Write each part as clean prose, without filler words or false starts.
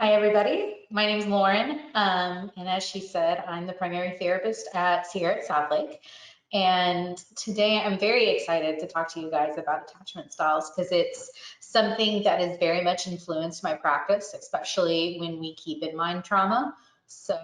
Hi, everybody. My name is Lauren, and as she said, I'm the primary therapist here at South Lake. And today I'm very excited to talk to you guys about attachment styles because it's something that has very much influenced my practice, especially when we keep in mind trauma. So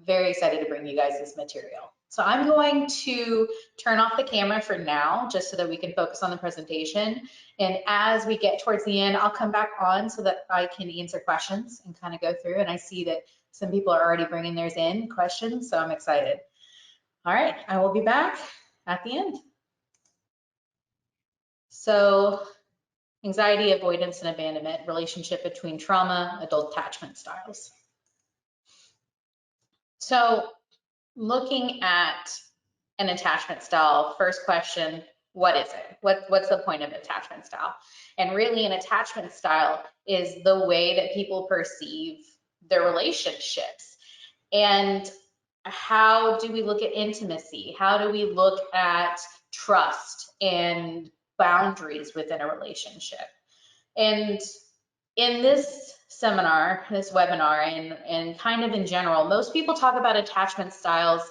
very excited to bring you guys this material. So I'm going to turn off the camera for now, just so that we can focus on the presentation. And as we get towards the end, I'll come back on so that I can answer questions and kind of go through. And I see that some people are already bringing theirs in, questions, so I'm excited. All right, I will be back at the end. So anxiety, avoidance, and abandonment, relationship between trauma, adult attachment styles. So looking at an attachment style, first question, what is it? What's the point of an attachment style? And really an attachment style is the way that people perceive their relationships. And how do we look at intimacy? How do we look at trust and boundaries within a relationship? And in this seminar, this webinar, and kind of in general, most people talk about attachment styles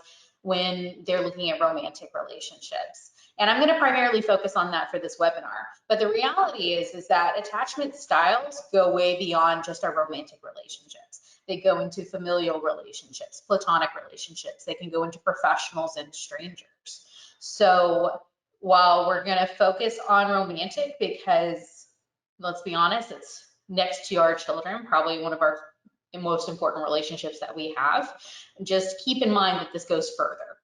when they're looking at romantic relationships. And I'm going to primarily focus on that for this webinar. But the reality is that attachment styles go way beyond just our romantic relationships. They go into familial relationships, platonic relationships. They can go into professionals and strangers. So while we're going to focus on romantic because let's be honest, it's next to our children, probably one of our most important relationships that we have. Just keep in mind that this goes further.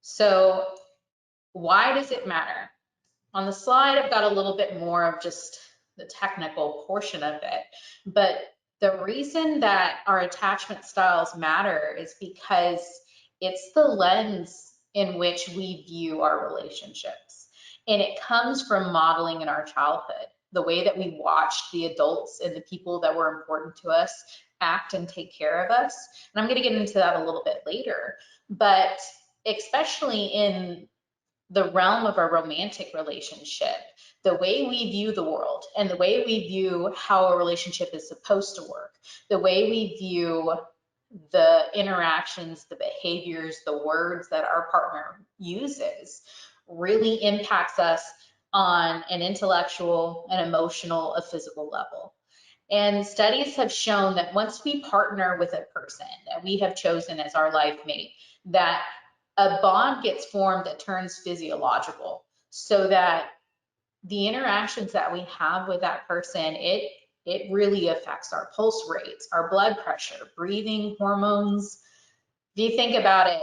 So why does it matter? On the slide, I've got a little bit more of just the technical portion of it, but the reason that our attachment styles matter is because it's the lens in which we view our relationships. And it comes from modeling in our childhood, the way that we watched the adults and the people that were important to us act and take care of us. And I'm going to get into that a little bit later, but especially in the realm of our romantic relationship, the way we view the world and the way we view how a relationship is supposed to work, the way we view the interactions, the behaviors, the words that our partner uses really impacts us on an intellectual, an emotional, a physical level. And studies have shown that once we partner with a person that we have chosen as our life mate, that a bond gets formed that turns physiological, so that the interactions that we have with that person, it really affects our pulse rates, our blood pressure, breathing, hormones. If you think about it,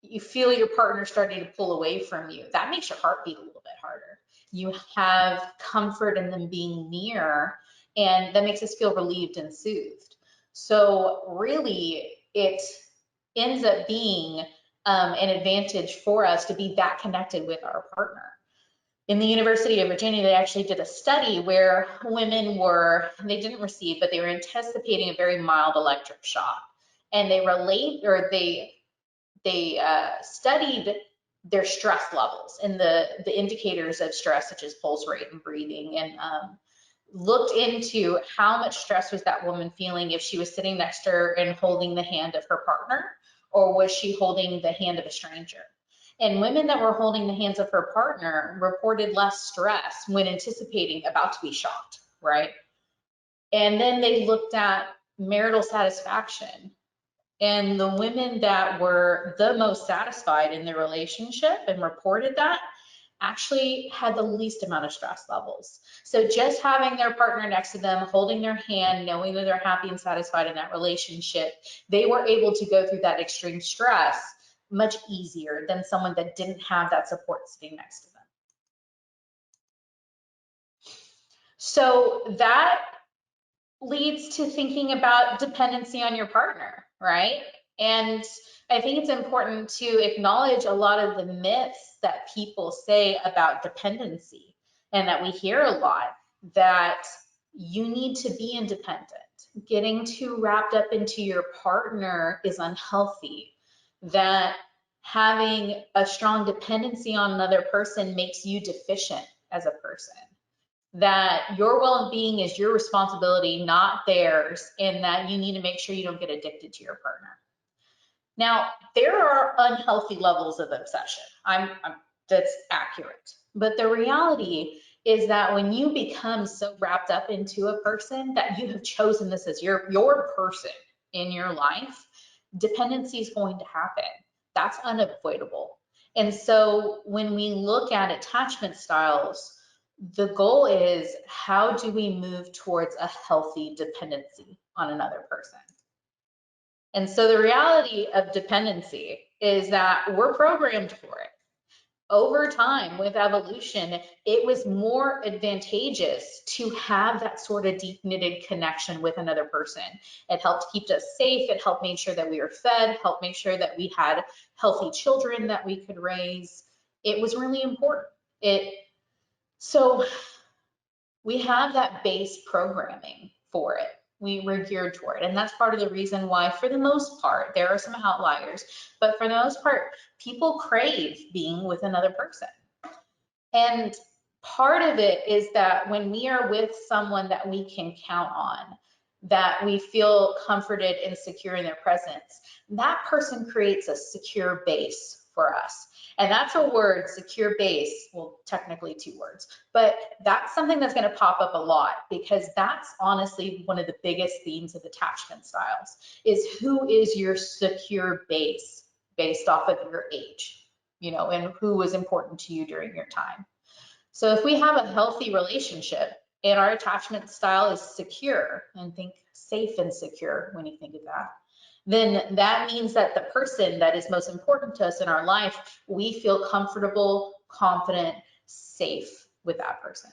you feel your partner starting to pull away from you. That makes your heart beat a little bit harder. You have comfort in them being near, and that makes us feel relieved and soothed. So really, it ends up being an advantage for us to be that connected with our partner. In the University of Virginia, they actually did a study where women they didn't receive, but they were anticipating a very mild electric shock. And they studied their stress levels and the indicators of stress, such as pulse rate and breathing, and looked into how much stress was that woman feeling if she was sitting next to her and holding the hand of her partner, or was she holding the hand of a stranger. And women that were holding the hands of her partner reported less stress when anticipating about to be shocked, right? And then they looked at marital satisfaction. And the women that were the most satisfied in their relationship and reported that actually had the least amount of stress levels. So just having their partner next to them, holding their hand, knowing that they're happy and satisfied in that relationship, they were able to go through that extreme stress much easier than someone that didn't have that support sitting next to them. So that leads to thinking about dependency on your partner, right? And I think it's important to acknowledge a lot of the myths that people say about dependency, and that we hear a lot, that you need to be independent. Getting too wrapped up into your partner is unhealthy. That having a strong dependency on another person makes you deficient as a person. that your well-being is your responsibility, not theirs, and that you need to make sure you don't get addicted to your partner. Now, there are unhealthy levels of obsession. That's accurate. But the reality is that when you become so wrapped up into a person that you have chosen this as your person in your life, dependency is going to happen. That's unavoidable. And so when we look at attachment styles, the goal is, how do we move towards a healthy dependency on another person? And so the reality of dependency is that we're programmed for it. Over time, with evolution, it was more advantageous to have that sort of deep-knitted connection with another person. It helped keep us safe. It helped make sure that we were fed, helped make sure that we had healthy children that we could raise. It was really important. So we have that base programming for it. We were geared toward it. And that's part of the reason why, for the most part, there are some outliers, but for the most part, people crave being with another person. And part of it is that when we are with someone that we can count on, that we feel comforted and secure in their presence, that person creates a secure base for us. And that's a word, secure base, well, technically 2 words, but that's something that's going to pop up a lot, because that's honestly one of the biggest themes of attachment styles, is who is your secure base based off of your age, and who was important to you during your time. So if we have a healthy relationship and our attachment style is secure, and think safe and secure when you think of that, then that means that the person that is most important to us in our life, we feel comfortable, confident, safe with that person.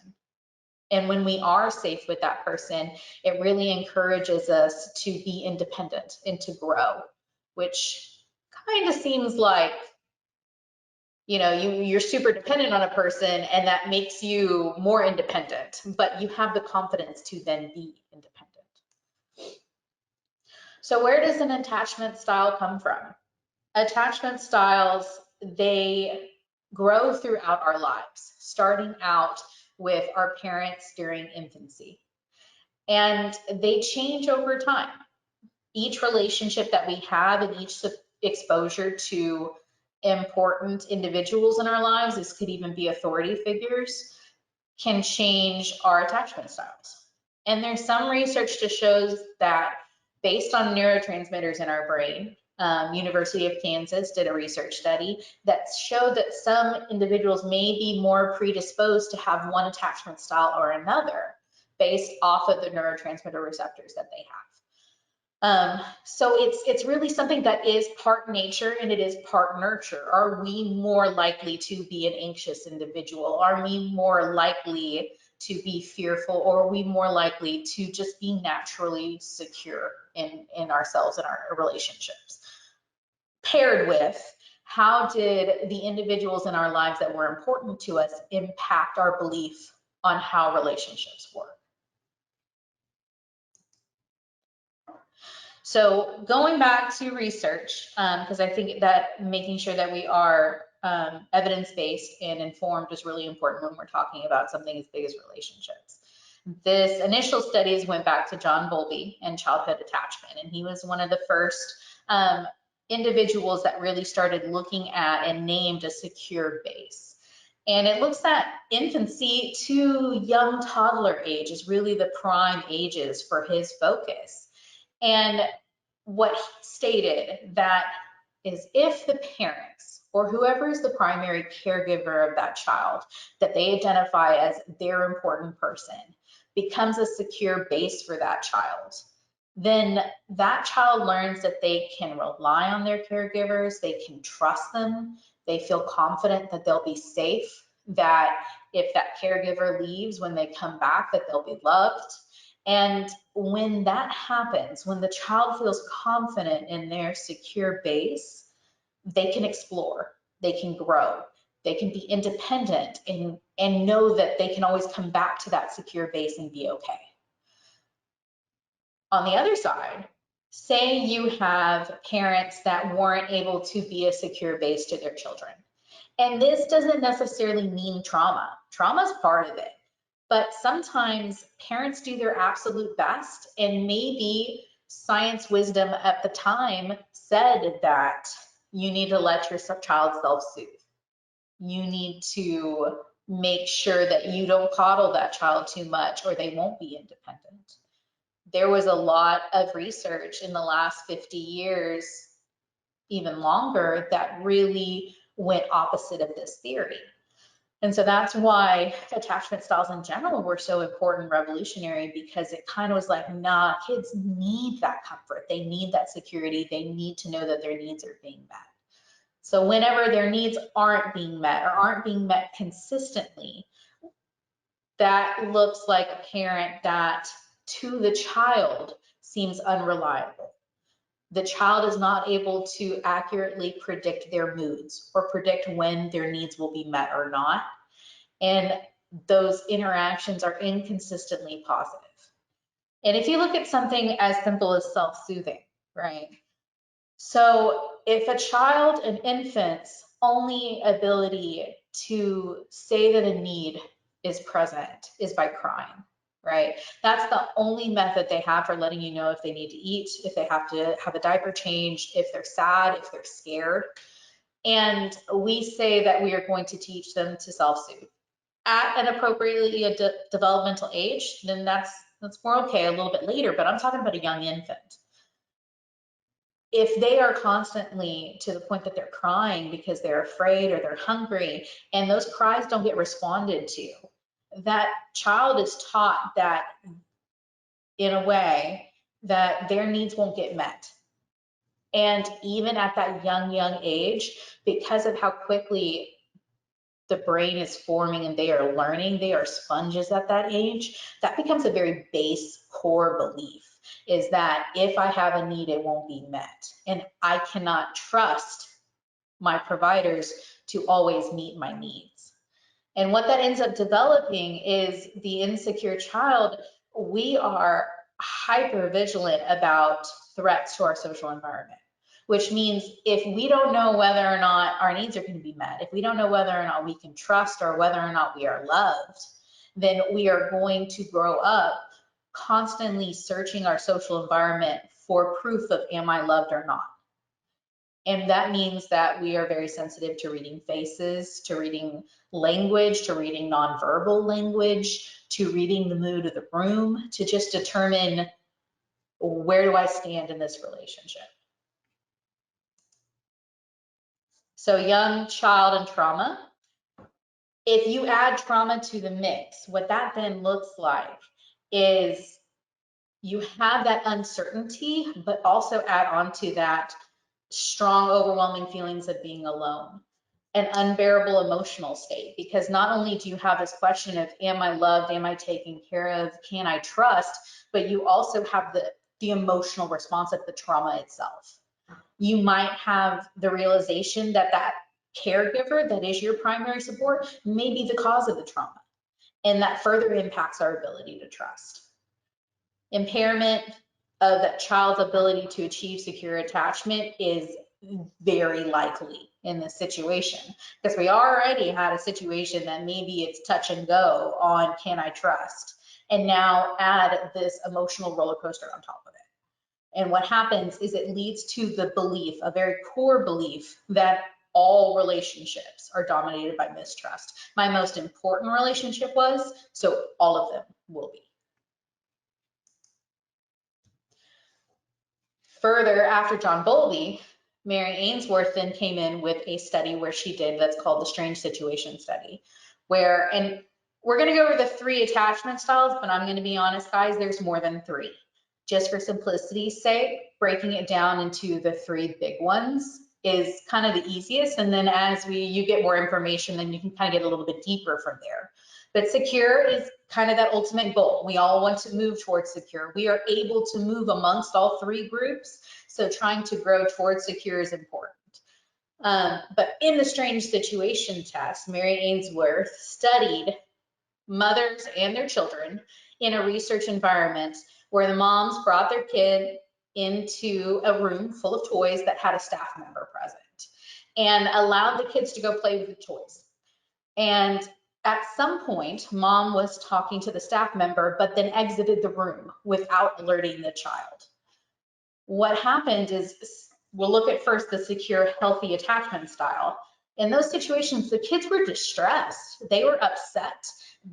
And when we are safe with that person, it really encourages us to be independent and to grow, which kind of seems like, you're super dependent on a person and that makes you more independent, but you have the confidence to then be independent. So where does an attachment style come from? Attachment styles, they grow throughout our lives, starting out with our parents during infancy. And they change over time. Each relationship that we have and each exposure to important individuals in our lives, this could even be authority figures, can change our attachment styles. And there's some research that shows that based on neurotransmitters in our brain, University of Kansas did a research study that showed that some individuals may be more predisposed to have one attachment style or another based off of the neurotransmitter receptors that they have. So it's really something that is part nature and it is part nurture. Are we more likely to be an anxious individual? Are we more likely to be fearful, or are we more likely to just be naturally secure in ourselves and our relationships? Paired with, how did the individuals in our lives that were important to us impact our belief on how relationships work? So going back to research, because I think that making sure that we are evidence-based and informed is really important when we're talking about something as big as relationships. This initial studies went back to John Bowlby and childhood attachment, and he was one of the first individuals that really started looking at and named a secure base. And it looks at infancy to young toddler age is really the prime ages for his focus. And what he stated that is, if the parents or whoever is the primary caregiver of that child that they identify as their important person becomes a secure base for that child, then that child learns that they can rely on their caregivers, they can trust them, they feel confident that they'll be safe, that if that caregiver leaves, when they come back, that they'll be loved. And when that happens, when the child feels confident in their secure base, they can explore, they can grow, they can be independent and know that they can always come back to that secure base and be okay. On the other side, say you have parents that weren't able to be a secure base to their children. And this doesn't necessarily mean trauma. Trauma is part of it. but sometimes parents do their absolute best, and maybe science wisdom at the time said that you need to let your child self-soothe. You need to make sure that you don't coddle that child too much or they won't be independent. There was a lot of research in the last 50 years, even longer, that really went opposite of this theory. And so that's why attachment styles in general were so important, revolutionary, because it kind of was like, nah, kids need that comfort. They need that security. They need to know that their needs are being met. So whenever their needs aren't being met or aren't being met consistently, that looks like a parent that to the child seems unreliable. The child is not able to accurately predict their moods or predict when their needs will be met or not. And those interactions are inconsistently positive. And if you look at something as simple as self-soothing, right? So if a child, an infant's only ability to say that a need is present is by crying, right? That's the only method they have for letting you know if they need to eat, if they have to have a diaper changed, if they're sad, if they're scared. And we say that we are going to teach them to self-soothe at an appropriately developmental age, then that's more okay a little bit later, but I'm talking about a young infant. If they are constantly to the point that they're crying because they're afraid or they're hungry, and those cries don't get responded to, that child is taught that in a way that their needs won't get met. And even at that young age, because of how quickly the brain is forming and they are learning, they are sponges at that age, that becomes a very base core belief, is that if I have a need, it won't be met. And I cannot trust my providers to always meet my needs. And what that ends up developing is the insecure child. We are hyper vigilant about threats to our social environment, which means if we don't know whether or not our needs are going to be met, if we don't know whether or not we can trust or whether or not we are loved, then we are going to grow up constantly searching our social environment for proof of am I loved or not. And that means that we are very sensitive to reading faces, to reading language, to reading nonverbal language, to reading the mood of the room, to just determine where do I stand in this relationship. So young child and trauma. If you add trauma to the mix, what that then looks like is you have that uncertainty, but also add on to that strong, overwhelming feelings of being alone, an unbearable emotional state, because not only do you have this question of, am I loved, am I taken care of, can I trust, but you also have the emotional response of the trauma itself. You might have the realization that that caregiver that is your primary support may be the cause of the trauma, and that further impacts our ability to trust. Impairment of that child's ability to achieve secure attachment is very likely in this situation, because we already had a situation that maybe it's touch and go on can I trust, and now add this emotional roller coaster on top of it. And what happens is it leads to the belief, a very core belief, that all relationships are dominated by mistrust. My most important relationship was, so all of them will be. Further, after John Bowlby, Mary Ainsworth then came in with a study where she did that's called the Strange Situation Study, where, and we're going to go over the 3 attachment styles, but I'm going to be honest, guys, there's more than 3. Just for simplicity's sake, breaking it down into the 3 big ones is kind of the easiest. And then as you get more information, then you can kind of get a little bit deeper from there. But secure is kind of that ultimate goal. We all want to move towards secure. We are able to move amongst all 3 groups. So trying to grow towards secure is important. But in the strange situation test, Mary Ainsworth studied mothers and their children in a research environment where the moms brought their kid into a room full of toys that had a staff member present and allowed the kids to go play with the toys. And At some point, mom was talking to the staff member, but then exited the room without alerting the child. What happened is, we'll look at first the secure, healthy attachment style. In those situations, the kids were distressed. They were upset.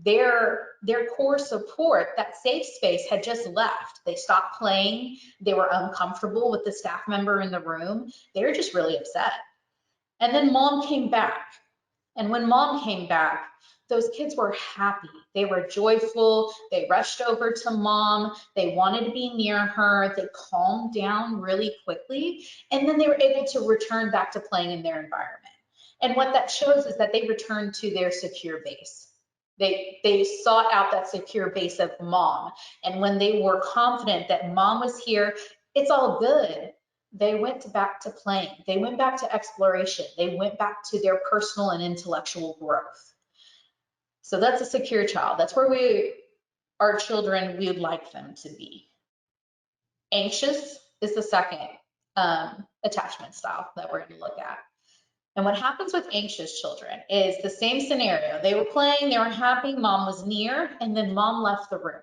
Their core support, that safe space, had just left. They stopped playing. They were uncomfortable with the staff member in the room. They were just really upset. And then mom came back. And when mom came back, those kids were happy. They were joyful. They rushed over to mom. They wanted to be near her. They calmed down really quickly. And then they were able to return back to playing in their environment. And what that shows is that they returned to their secure base. They sought out that secure base of mom. And when they were confident that mom was here, it's all good, they went back to playing. They went back to exploration. They went back to their personal and intellectual growth. So that's a secure child. That's where our children, we would like them to be. Anxious is the second attachment style that we're going to look at. And what happens with anxious children is the same scenario. They were playing, they were happy, mom was near, and then mom left the room.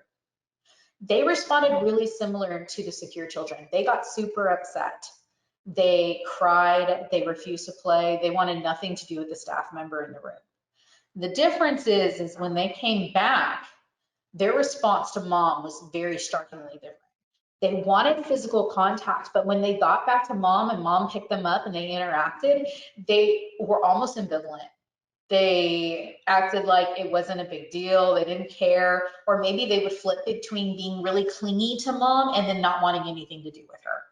They responded really similar to the secure children. They got super upset. They cried, they refused to play, they wanted nothing to do with the staff member in the room. The difference is when they came back, their response to mom was very starkly different. They wanted physical contact, but when they got back to mom and mom picked them up and they interacted, they were almost ambivalent. They acted like it wasn't a big deal, they didn't care, or maybe they would flip between being really clingy to mom and then not wanting anything to do with her.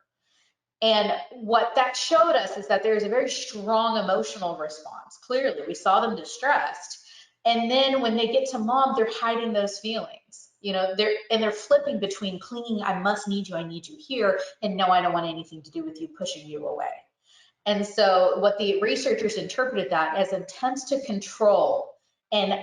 And what that showed us is that there's a very strong emotional response. Clearly, we saw them distressed. And then when they get to mom, they're hiding those feelings. You know, they're flipping between clinging, I must need you, I need you here, and no, I don't want anything to do with you, pushing you away. And so what the researchers interpreted that as attempts to control and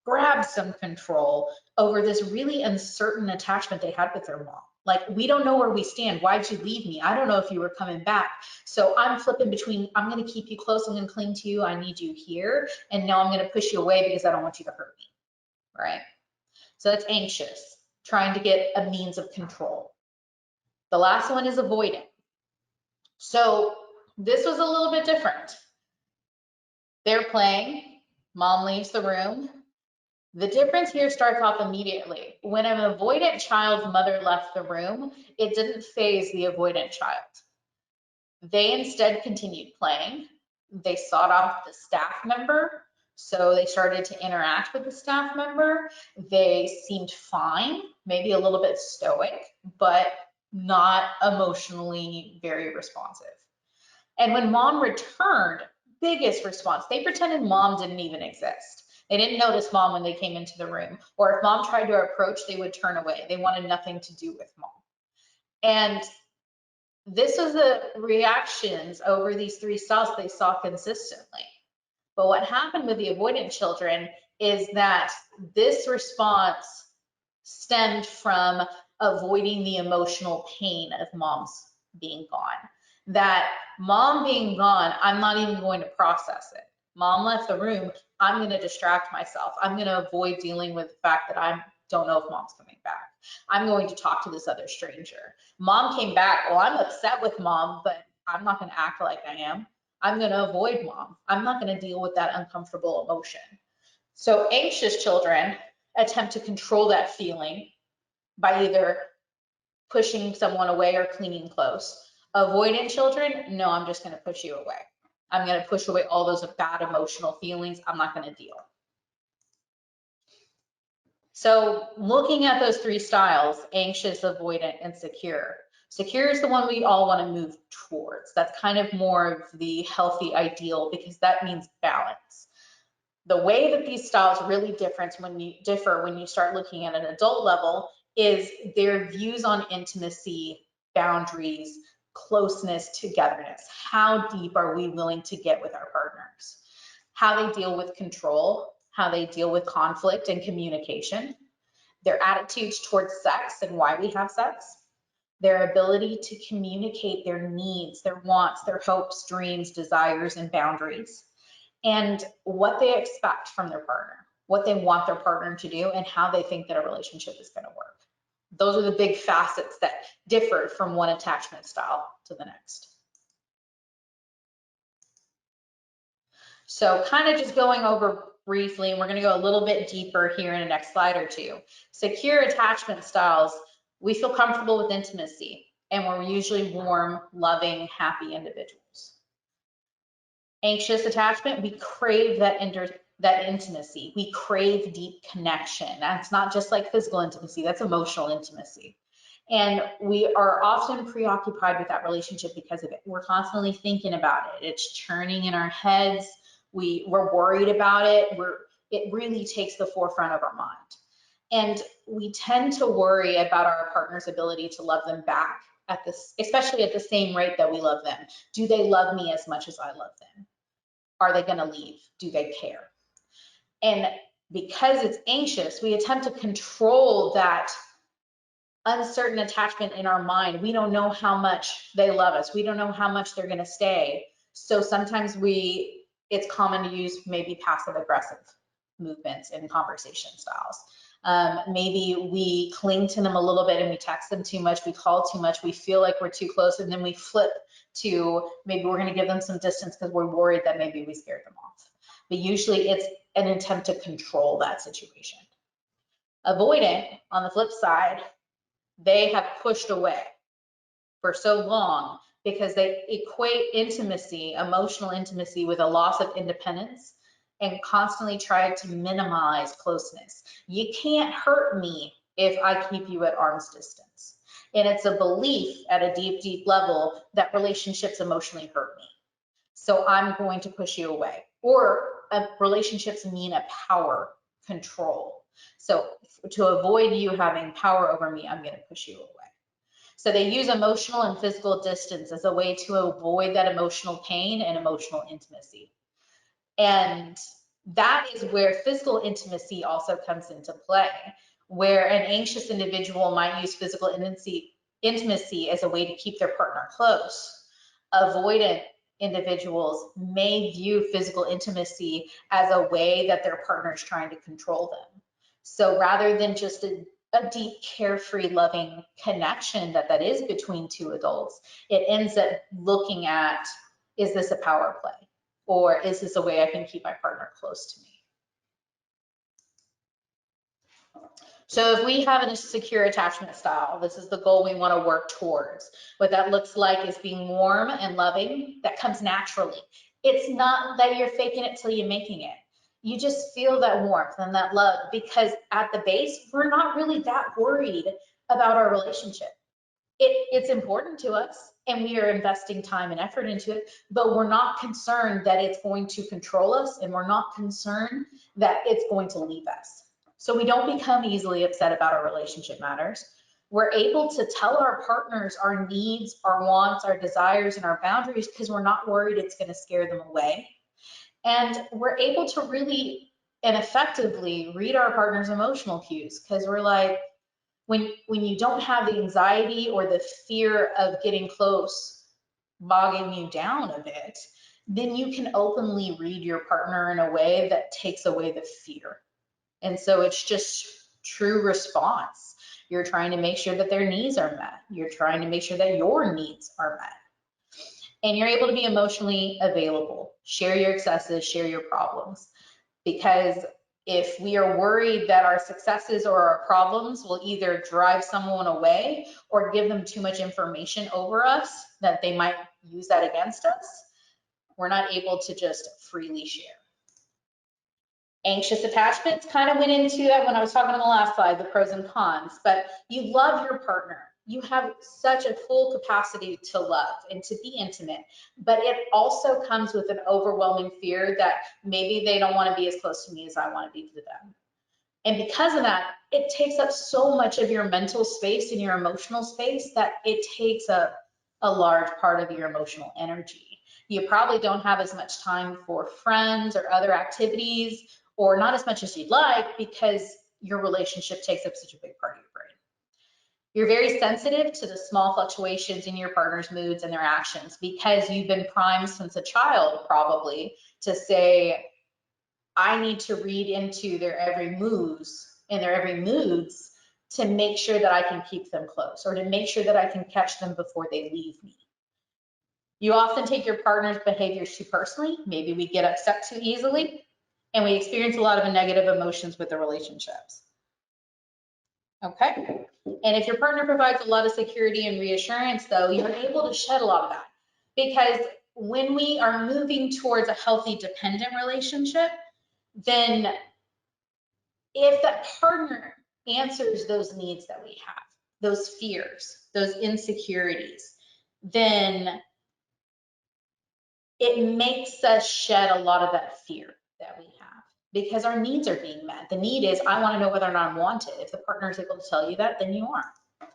grab some control over this really uncertain attachment they had with their mom. Like, we don't know where we stand. Why'd you leave me? I don't know if you were coming back. So I'm flipping between, I'm going to keep you close, I'm going to cling to you, I need you here. And now I'm going to push you away because I don't want you to hurt me, right? So that's anxious, trying to get a means of control. The last one is avoidant. So this was a little bit different. They're playing, mom leaves the room. The difference here starts off immediately. When an avoidant child's mother left the room, it didn't faze the avoidant child. They instead continued playing. They sought off the staff member, so they started to interact with the staff member. They seemed fine, maybe a little bit stoic, but not emotionally very responsive. And when mom returned, biggest response, they pretended mom didn't even exist. They didn't notice mom when they came into the room, or if mom tried to approach, they would turn away. They wanted nothing to do with mom. And this was the reactions over these three styles they saw consistently. But what happened with the avoidant children is that this response stemmed from avoiding the emotional pain of mom's being gone. That mom being gone, I'm not even going to process it. Mom left the room, I'm going to distract myself. I'm going to avoid dealing with the fact that I don't know if mom's coming back. I'm going to talk to this other stranger. Mom came back, well, I'm upset with mom, but I'm not going to act like I am. I'm going to avoid mom. I'm not going to deal with that uncomfortable emotion. So anxious children attempt to control that feeling by either pushing someone away or clinging close. Avoidant children, no, I'm just going to push you away. I'm going to push away all those bad emotional feelings. I'm not going to deal. So looking at those three styles, anxious, avoidant, and secure. Secure is the one we all want to move towards. That's kind of more of the healthy ideal because that means balance. The way that these styles really differ when you start looking at an adult level is their views on intimacy, boundaries, closeness, togetherness. How deep are we willing to get with our partners? How they deal with control, how they deal with conflict and communication, their attitudes towards sex and why we have sex, their ability to communicate their needs, their wants, their hopes, dreams, desires, and boundaries, and what they expect from their partner. what they want their partner to do, and how they think that a relationship is going to work. Those are the big facets that differ from one attachment style to the next. So kind of just going over briefly, and we're going to go a little bit deeper here in the next slide or two. Secure attachment styles, we feel comfortable with intimacy, and we're usually warm, loving, happy individuals. Anxious attachment, we crave that intimacy. We crave deep connection. That's not just like physical intimacy, that's emotional intimacy. And we are often preoccupied with that relationship because of it. We're constantly thinking about it. It's churning in our heads. We're worried about it. It really takes the forefront of our mind. And we tend to worry about our partner's ability to love them back especially at the same rate that we love them. Do they love me as much as I love them? Are they going to leave? Do they care? And because it's anxious, we attempt to control that uncertain attachment in our mind. We don't know how much they love us. We don't know how much they're going to stay. So sometimes it's common to use maybe passive aggressive movements and conversation styles. Maybe we cling to them a little bit and we text them too much, we call too much, we feel like we're too close, and then we flip to maybe we're going to give them some distance because we're worried that maybe we scared them off. But usually it's an attempt to control that situation. Avoidant, on the flip side, they have pushed away for so long because they equate intimacy, emotional intimacy, with a loss of independence and constantly try to minimize closeness. You can't hurt me if I keep you at arm's distance. And it's a belief at a deep, deep level that relationships emotionally hurt me. So I'm going to push you away. Or relationships mean a power control. So to avoid you having power over me, I'm going to push you away. So they use emotional and physical distance as a way to avoid that emotional pain and emotional intimacy. And that is where physical intimacy also comes into play, where an anxious individual might use physical intimacy as a way to keep their partner close. Avoidant individuals may view physical intimacy as a way that their partner is trying to control them. So rather than just a deep, carefree, loving connection that is between two adults, it ends up looking at, is this a power play? Or is this a way I can keep my partner close to me? So if we have a secure attachment style, this is the goal we want to work towards. What that looks like is being warm and loving. That comes naturally. It's not that you're faking it till you're making it. You just feel that warmth and that love, because at the base, we're not really that worried about our relationship. It's important to us, and we are investing time and effort into it, but we're not concerned that it's going to control us, and we're not concerned that it's going to leave us. So we don't become easily upset about our relationship matters. We're able to tell our partners our needs, our wants, our desires, and our boundaries because we're not worried it's going to scare them away. And we're able to really and effectively read our partner's emotional cues, because we're like, when you don't have the anxiety or the fear of getting close bogging you down a bit, then you can openly read your partner in a way that takes away the fear. And so it's just true response. You're trying to make sure that their needs are met. You're trying to make sure that your needs are met. And you're able to be emotionally available. Share your successes, share your problems. Because if we are worried that our successes or our problems will either drive someone away or give them too much information over us, that they might use that against us, we're not able to just freely share. Anxious attachments kind of went into that when I was talking on the last slide, the pros and cons, but you love your partner. You have such a full capacity to love and to be intimate, but it also comes with an overwhelming fear that maybe they don't want to be as close to me as I want to be to them. And because of that, it takes up so much of your mental space and your emotional space that it takes up a large part of your emotional energy. You probably don't have as much time for friends or other activities, or not as much as you'd like, because your relationship takes up such a big part of your brain. You're very sensitive to the small fluctuations in your partner's moods and their actions, because you've been primed since a child probably to say, I need to read into their every moves and their every moods to make sure that I can keep them close, or to make sure that I can catch them before they leave me. You often take your partner's behaviors too personally. Maybe we get upset too easily, and we experience a lot of negative emotions with the relationships. Okay? And if your partner provides a lot of security and reassurance, though, you're able to shed a lot of that. Because when we are moving towards a healthy dependent relationship, then if that partner answers those needs that we have, those fears, those insecurities, then it makes us shed a lot of that fear that we have, because our needs are being met. The need is, I want to know whether or not I'm wanted. If the partner is able to tell you that, then you are.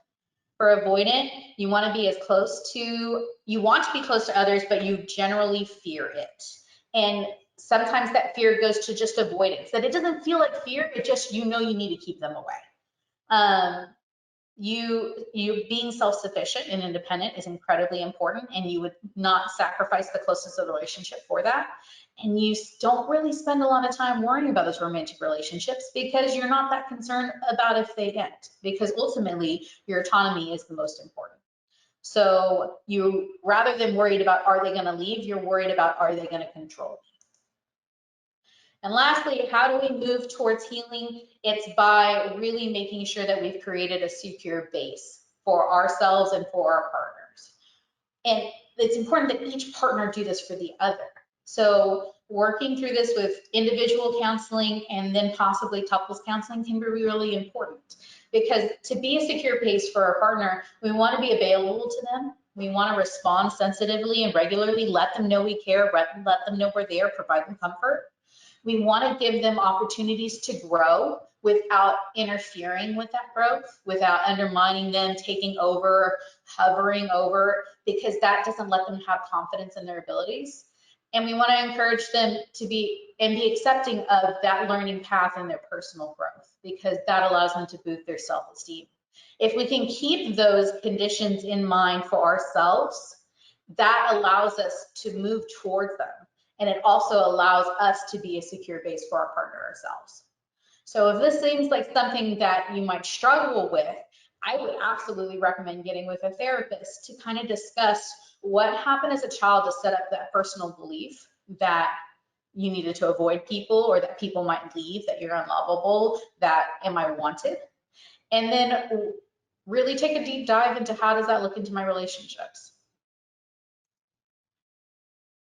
For avoidant, you want to be as close to, you want to be close to others, but you generally fear it. And sometimes that fear goes to just avoidance, that it doesn't feel like fear, it just, you know, you need to keep them away. You being self-sufficient and independent is incredibly important, and you would not sacrifice the closeness of the relationship for that. And you don't really spend a lot of time worrying about those romantic relationships, because you're not that concerned about if they end, because ultimately your autonomy is the most important. So you, rather than worried about are they going to leave, you're worried about are they going to control me. And lastly, how do we move towards healing? It's by really making sure that we've created a secure base for ourselves and for our partners. And it's important that each partner do this for the other. So working through this with individual counseling and then possibly couples counseling can be really important, because to be a secure base for our partner, we want to be available to them. We want to respond sensitively and regularly, let them know we care, let them know we're there, provide them comfort. We want to give them opportunities to grow without interfering with that growth, without undermining them, taking over, hovering over, because that doesn't let them have confidence in their abilities. And we want to encourage them to be accepting of that learning path and their personal growth, because that allows them to boost their self-esteem. If we can keep those conditions in mind for ourselves, that allows us to move towards them. And it also allows us to be a secure base for our partner ourselves. So if this seems like something that you might struggle with, I would absolutely recommend getting with a therapist to kind of discuss what happened as a child to set up that personal belief that you needed to avoid people, or that people might leave, that you're unlovable, that am I wanted? And then really take a deep dive into how does that look into my relationships.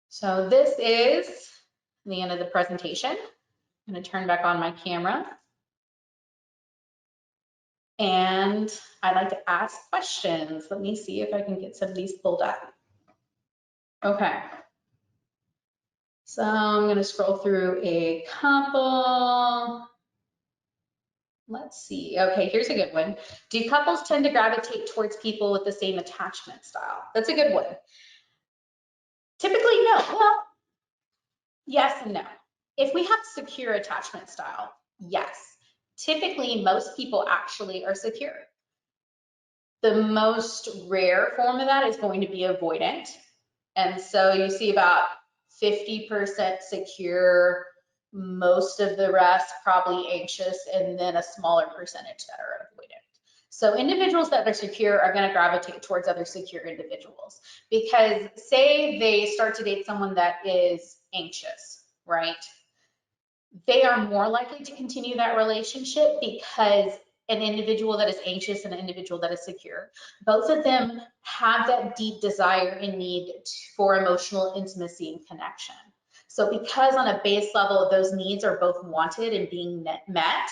So this is the end of the presentation. I'm going to turn back on my camera. And I'd like to ask questions. Let me see if I can get some of these pulled up. Okay. So I'm going to scroll through a couple. Let's see. Okay, here's a good one. Do couples tend to gravitate towards people with the same attachment style? That's a good one. Typically, no. Well, yes and no. If we have secure attachment style, yes. Typically, most people actually are secure. The most rare form of that is going to be avoidant. And so you see about 50% secure, most of the rest probably anxious, and then a smaller percentage that are avoidant. So individuals that are secure are going to gravitate towards other secure individuals, because say they start to date someone that is anxious, right? They are more likely to continue that relationship, because an individual that is anxious and an individual that is secure, both of them have that deep desire and need for emotional intimacy and connection. So because on a base level, those needs are both wanted and being met,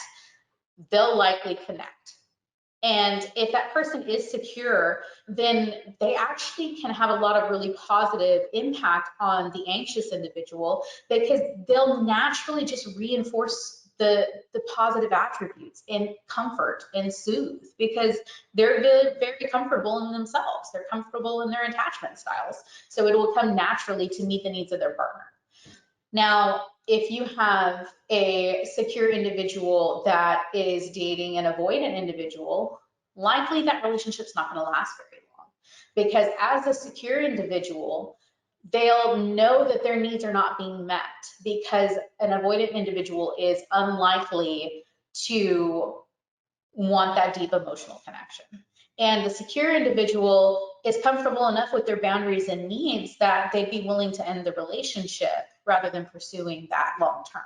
they'll likely connect. And if that person is secure, then they actually can have a lot of really positive impact on the anxious individual, because they'll naturally just reinforce the positive attributes and comfort and soothe, because they're very comfortable in themselves. They're comfortable in their attachment styles. So it will come naturally to meet the needs of their partner. Now, if you have a secure individual that is dating an avoidant individual, likely that relationship's not going to last very long, because as a secure individual, they'll know that their needs are not being met because an avoidant individual is unlikely to want that deep emotional connection. And the secure individual is comfortable enough with their boundaries and needs that they'd be willing to end the relationship rather than pursuing that long term.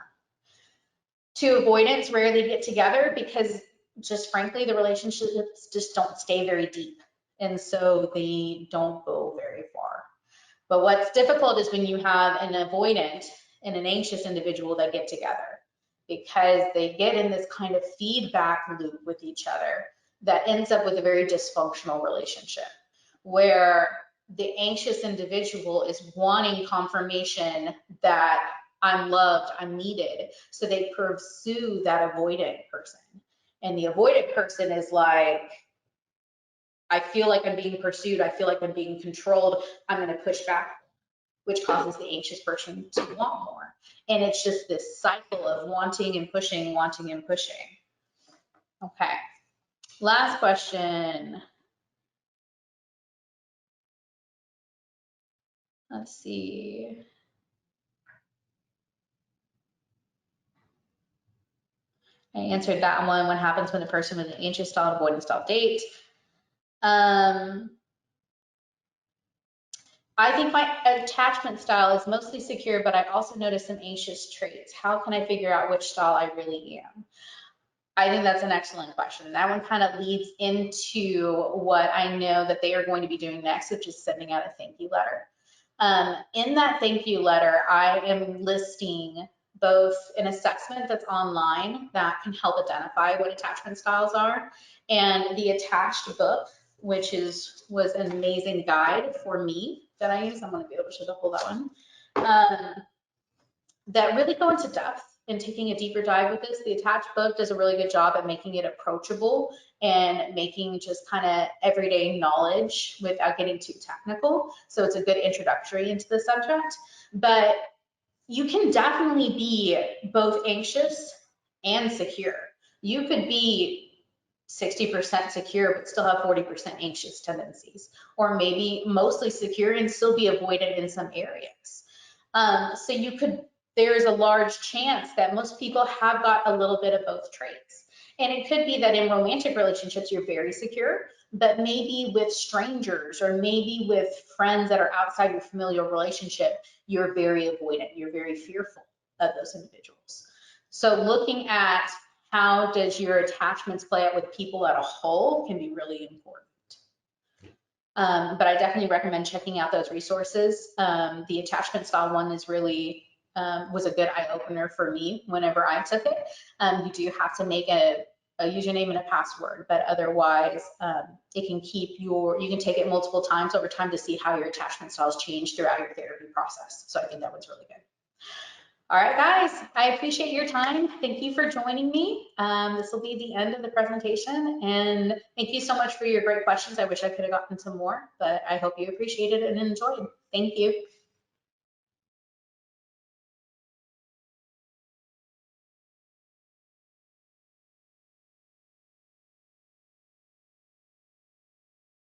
Two avoidants rarely get together because just frankly, the relationships just don't stay very deep. And so they don't go very far. But what's difficult is when you have an avoidant and an anxious individual that get together, because they get in this kind of feedback loop with each other that ends up with a very dysfunctional relationship where the anxious individual is wanting confirmation that I'm loved, I'm needed. So they pursue that avoidant person. And the avoidant person is like, I feel like I'm being pursued. I feel like I'm being controlled. I'm going to push back, which causes the anxious person to want more. And it's just this cycle of wanting and pushing, wanting and pushing. Okay. Last question. Let's see. I answered that one. What happens when the person with an anxious style, avoidance style date? I think my attachment style is mostly secure, but I also notice some anxious traits. How can I figure out which style I really am? I think that's an excellent question. And that one kind of leads into what I know that they are going to be doing next, which is sending out a thank you letter. In that thank you letter, I am listing both an assessment that's online that can help identify what attachment styles are, and the attached book, which was an amazing guide for me that I use. I'm going to be able to pull that one. That really go into depth and taking a deeper dive with this. The attached book does a really good job at making it approachable and making just kind of everyday knowledge without getting too technical. So it's a good introductory into the subject. But you can definitely be both anxious and secure. You could be 60% secure, but still have 40% anxious tendencies, or maybe mostly secure and still be avoidant in some areas. So there's a large chance that most people have got a little bit of both traits. And it could be that in romantic relationships, you're very secure, but maybe with strangers or maybe with friends that are outside your familial relationship, you're very avoidant, you're very fearful of those individuals. So looking at how does your attachments play out with people at a whole can be really important. But I definitely recommend checking out those resources. The attachment style one is really was a good eye opener for me whenever I took it. You do have to make a username and a password, but otherwise it can you can take it multiple times over time to see how your attachment styles change throughout your therapy process. So I think that one's really good. All right, guys, I appreciate your time. Thank you for joining me. This will be the end of the presentation, and thank you so much for your great questions. I wish I could have gotten some more, but I hope you appreciated it and enjoyed. Thank you.